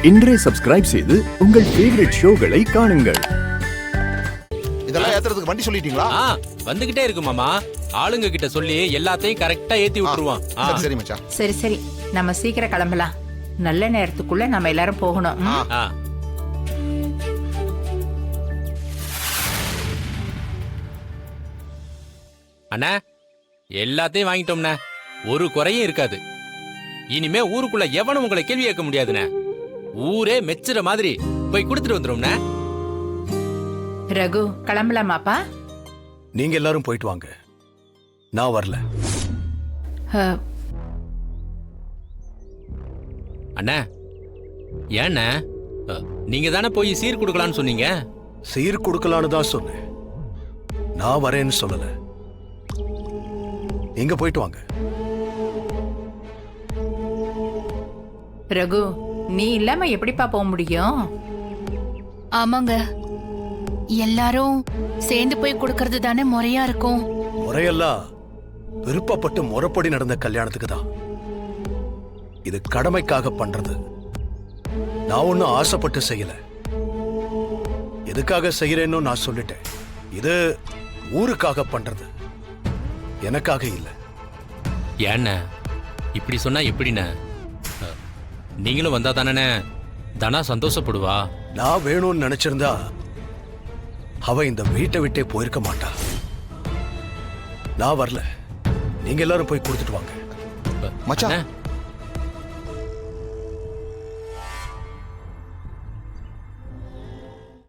இன்றே சப்ஸ்கிரைப் செய்து உங்கள் ஃபேவரட் ஷோகளை காணுங்கள். இதெல்லாம் ஏத்துறதுக்கு வண்டி சொல்லிட்டீங்களா? வந்துகிட்டே இருக்கு மாமா. ஆளுங்க கிட்ட சொல்லி எல்லாத்தையும் கரெக்டா ஏத்தி விட்டுருவான். சரி மச்சான். சரி சரி, நம்ம சீக்கிரம் கிளம்பலாம். நல்ல நேரத்துக்குள்ள நம்ம எல்லாரும் போகணும். அண்ணா, எல்லாத்தையும் வாங்கிட்டோம்ண்ணே. ஒரு குறையும் இருக்காது. இனிமே ஊருக்குள்ள எவனும் உங்களை கேள்வி கேட்க முடியாதுண்ணே. ஊரே மெச்சுற மாதிரி போய் கொடுத்துட்டு வந்துரும்ண்ணே. ரகு, கிளம்பலாமாப்பா? நீங்க எல்லாரும் போயிட்டு வாங்க, நான் வரல. அண்ணா, ஏண்ணே? நீங்க தானே போய் சீர் கொடுக்கலான்னு சொன்னீங்க. சீர் கொடுக்கலான்னு தான் சொன்னேன், நான் வரேன்னு சொல்லல. நீங்க போயிட்டு வாங்க. ரகு, நீ இல்லாம எப்படிப்பா போக முடியும்? ஆமாங்க, எல்லாரும் சேர்ந்து போய் கொடுக்கறது தானே முறையா இருக்கும். முறையெல்லாம் விருப்பப்பட்டு முறைப்படி நடந்த கல்யாணத்துக்கு தான். இது கடமைக்காக பண்றது. நான் ஒன்னும் ஆசைப்பட்டு செய்யல. எதுக்காக செய்யறேன்னு நான் சொல்லிட்டேன். இது ஊருக்காக பண்றது, எனக்காக இல்ல. ஏண்ண இப்படி சொன்னா எப்படிண்ண? நீங்களும் வந்தா தானே தனா சந்தோஷப்படுவா. நான் வேணும்னு நினைச்சிருந்தா அவ இந்த வீட்டை விட்டே போயிருக்க மாட்டா. நான் வரல, நீங்க எல்லாரும் போய் கொடுத்துட்டு வாங்க. மச்சான்,